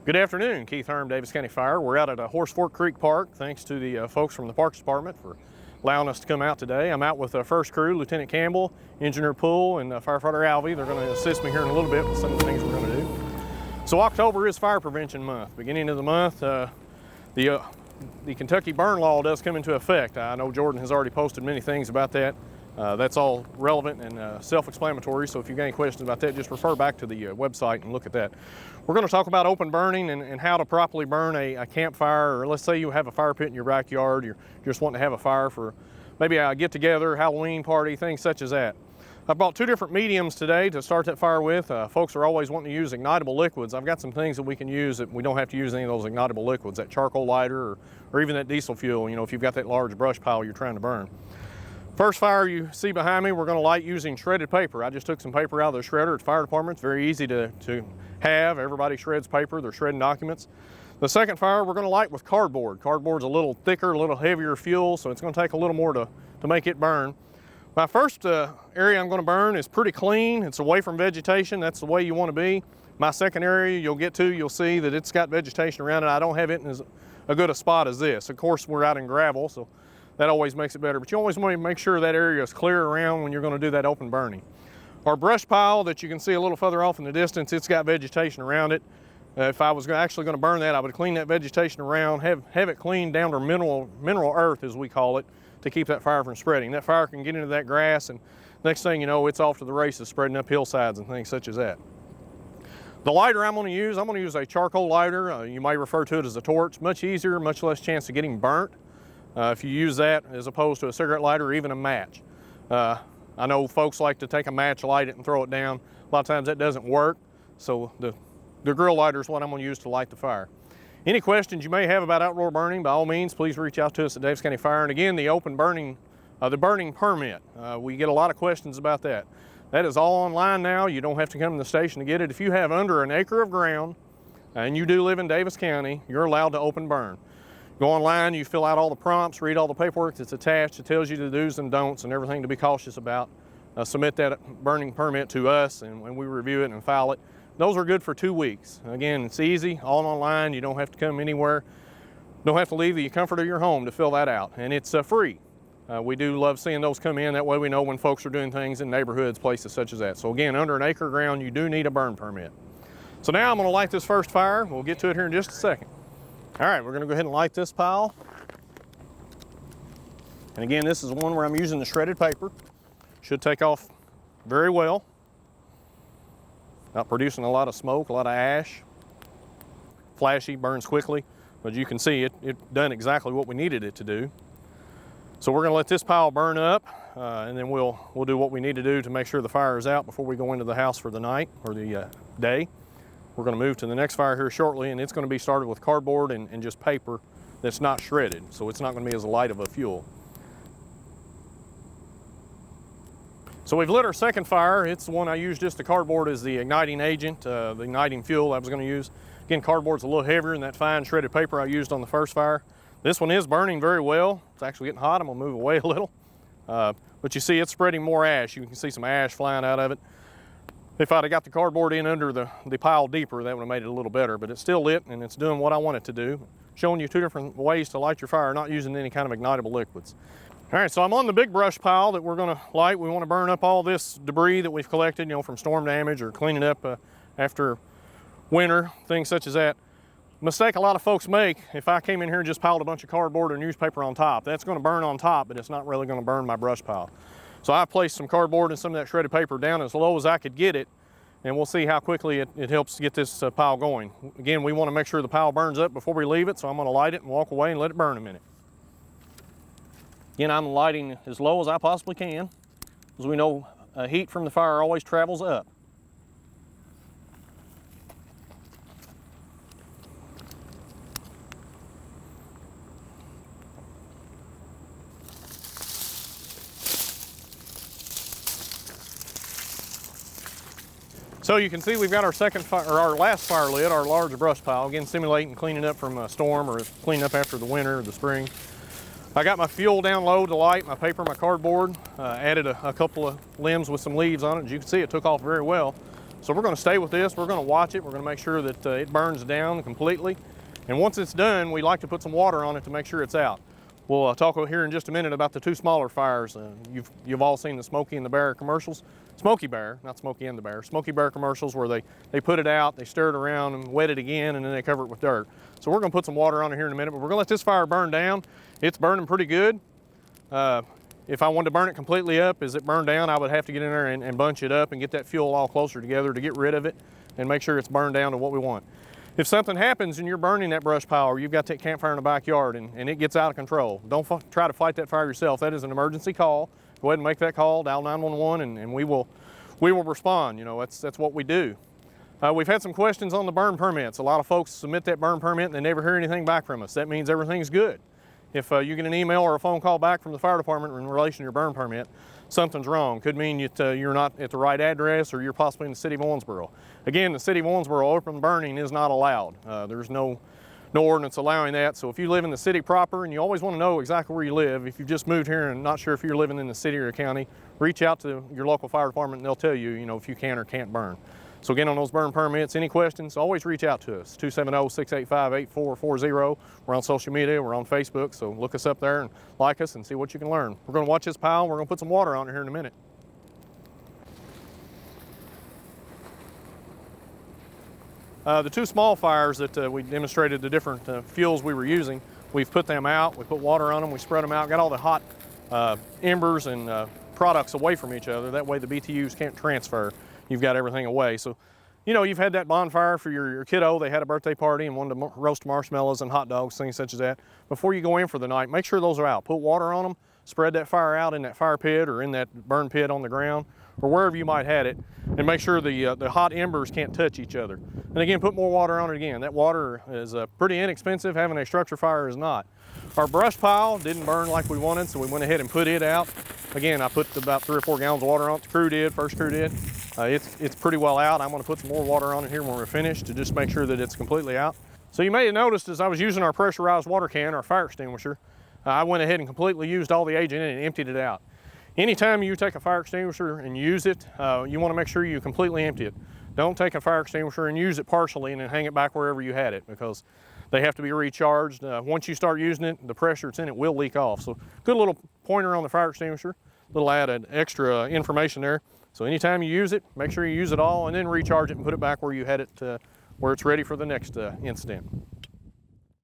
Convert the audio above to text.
Good afternoon, Keith Hurm, Daviess County Fire. We're out at Horse Fork Creek Park. Thanks to the folks from the Parks Department for allowing us to come out today. I'm out with the first crew, Lieutenant Campbell, Engineer Poole, and Firefighter Alvey. They're going to assist me here in a little bit with some of the things we're going to do. So October is Fire Prevention Month. Beginning of the month, the Kentucky burn law does come into effect. I know Jordan has already posted many things about that. That's all relevant and self-explanatory, so if you've got any questions about that, just refer back to the website and look at that. We're going to talk about open burning and how to properly burn a campfire, or let's say you have a fire pit in your backyard, you're just wanting to have a fire for maybe a get-together, Halloween party, things such as that. I brought two different mediums today to start that fire with. Folks are always wanting to use ignitable liquids. I've got some things that we can use that we don't have to use any of those ignitable liquids, that charcoal lighter or even that diesel fuel, if you've got that large brush pile you're trying to burn. First fire you see behind me, we're going to light using shredded paper. I just took some paper out of the shredder at the fire department. It's very easy to have. Everybody shreds paper. They're shredding documents. The second fire we're going to light with cardboard. Cardboard's a little thicker, a little heavier fuel, so it's going to take a little more to make it burn. My first area I'm going to burn is pretty clean. It's away from vegetation. That's the way you want to be. My second area you'll see that it's got vegetation around it. I don't have it in as good a spot as this. Of course, we're out in gravel, so that always makes it better, but you always want to make sure that area is clear around when you're going to do that open burning. Our brush pile that you can see a little further off in the distance, it's got vegetation around it. If I was actually going to burn that, I would clean that vegetation around, have it cleaned down to mineral earth, as we call it, to keep that fire from spreading. That fire can get into that grass, and next thing you know, it's off to the races, spreading up hillsides and things such as that. The lighter I'm going to use a charcoal lighter. You might refer to it as a torch. Much easier, much less chance of getting burnt if you use that as opposed to a cigarette lighter or even a match. I know folks like to take a match, light it, and throw it down. A lot of times that doesn't work, so the grill lighter is what I'm going to use to light the fire. Any questions you may have about outdoor burning, by all means, please reach out to us at Daviess County Fire. And again, the open burning, the burning permit, we get a lot of questions about that. That is all online now. You don't have to come to the station to get it. If you have under an acre of ground and you do live in Daviess County, you're allowed to open burn. Go online, you fill out all the prompts, read all the paperwork that's attached. It tells you the do's and don'ts and everything to be cautious about. Submit that burning permit to us, and when we review it and file it. Those are good for 2 weeks. Again, it's easy, all online. You don't have to come anywhere. Don't have to leave the comfort of your home to fill that out, and it's free. We do love seeing those come in. That way we know when folks are doing things in neighborhoods, places such as that. So again, under an acre of ground, you do need a burn permit. So now I'm going to light this first fire. We'll get to it here in just a second. All right, we're going to go ahead and light this pile. And again, this is one where I'm using the shredded paper. Should take off very well. Not producing a lot of smoke, a lot of ash. Flashy, burns quickly, but you can see it done exactly what we needed it to do. So we're going to let this pile burn up, and then we'll do what we need to do to make sure the fire is out before we go into the house for the night or the day. We're going to move to the next fire here shortly, and it's going to be started with cardboard and just paper that's not shredded, so it's not going to be as light of a fuel. So we've lit our second fire. It's the one I used just the cardboard as the igniting agent, the igniting fuel I was going to use. Again, cardboard's a little heavier than that fine shredded paper I used on the first fire. This one is burning very well. It's actually getting hot. I'm going to move away a little. But you see it's spreading more ash. You can see some ash flying out of it. If I'd have got the cardboard in under the pile deeper, that would have made it a little better, but it's still lit and it's doing what I want it to do. Showing you two different ways to light your fire, not using any kind of ignitable liquids. All right, so I'm on the big brush pile that we're gonna light. We wanna burn up all this debris that we've collected, from storm damage or cleaning up after winter, things such as that. Mistake a lot of folks make, if I came in here and just piled a bunch of cardboard or newspaper on top, that's gonna burn on top, but it's not really gonna burn my brush pile. So I placed some cardboard and some of that shredded paper down as low as I could get it, and we'll see how quickly it helps get this pile going. Again, we want to make sure the pile burns up before we leave it, so I'm going to light it and walk away and let it burn a minute. Again, I'm lighting as low as I possibly can, as we know heat from the fire always travels up. So you can see we've got our our last fire lit, our large brush pile, again simulating cleaning up from a storm or cleaning up after the winter or the spring. I got my fuel down low to light, my paper, my cardboard, added a couple of limbs with some leaves on it. As you can see, it took off very well. So we're going to stay with this, we're going to watch it, we're going to make sure that it burns down completely. And once it's done, we like to put some water on it to make sure it's out. We'll talk here in just a minute about the two smaller fires. You've all seen the Smokey and the Bear commercials. Smokey Bear, not Smokey and the Bear, Smokey Bear commercials where they put it out, they stir it around and wet it again, and then they cover it with dirt. So we're going to put some water on it here in a minute, but we're going to let this fire burn down. It's burning pretty good. If I wanted to burn it completely up as it burned down, I would have to get in there and bunch it up and get that fuel all closer together to get rid of it and make sure it's burned down to what we want. If something happens and you're burning that brush pile, or you've got that campfire in the backyard and it gets out of control, don't try to fight that fire yourself. That is an emergency call. Go ahead and make that call, dial 911, and we will respond. You know, that's what we do. We've had some questions on the burn permits. A lot of folks submit that burn permit and they never hear anything back from us. That means everything's good. If you get an email or a phone call back from the fire department in relation to your burn permit, something's wrong. Could mean you're not at the right address, or you're possibly in the City of Owensboro. Again, the City of Owensboro, open burning is not allowed. There's no ordinance allowing that. So if you live in the city proper, and you always want to know exactly where you live, if you've just moved here and not sure if you're living in the city or county, reach out to your local fire department and they'll tell you, if you can or can't burn. So again, on those burn permits, any questions, always reach out to us, 270-685-8440. We're on social media, we're on Facebook, so look us up there and like us and see what you can learn. We're going to watch this pile, we're going to put some water on it here in a minute. The two small fires that we demonstrated the different fuels we were using, we've put them out, we put water on them, we spread them out, got all the hot embers and products away from each other. That way the BTUs can't transfer. You've got everything away. So, you've had that bonfire for your kiddo. They had a birthday party and wanted to roast marshmallows and hot dogs, things such as that. Before you go in for the night, make sure those are out. Put water on them, spread that fire out in that fire pit or in that burn pit on the ground or wherever you might have it, and make sure the hot embers can't touch each other. And again, put more water on it again. That water is pretty inexpensive. Having a structure fire is not. Our brush pile didn't burn like we wanted, so we went ahead and put it out. Again, I put about 3 or 4 gallons of water on it. The crew did, first crew did. It's pretty well out. I'm going to put some more water on it here when we're finished to just make sure that it's completely out. So you may have noticed as I was using our pressurized water can, our fire extinguisher, I went ahead and completely used all the agent in it and emptied it out. Anytime you take a fire extinguisher and use it, you want to make sure you completely empty it. Don't take a fire extinguisher and use it partially and then hang it back wherever you had it, because they have to be recharged. Once you start using it, the pressure that's in it will leak off. So good little pointer on the fire extinguisher, little added extra information there. So anytime you use it, make sure you use it all and then recharge it and put it back where you had it, where it's ready for the next incident.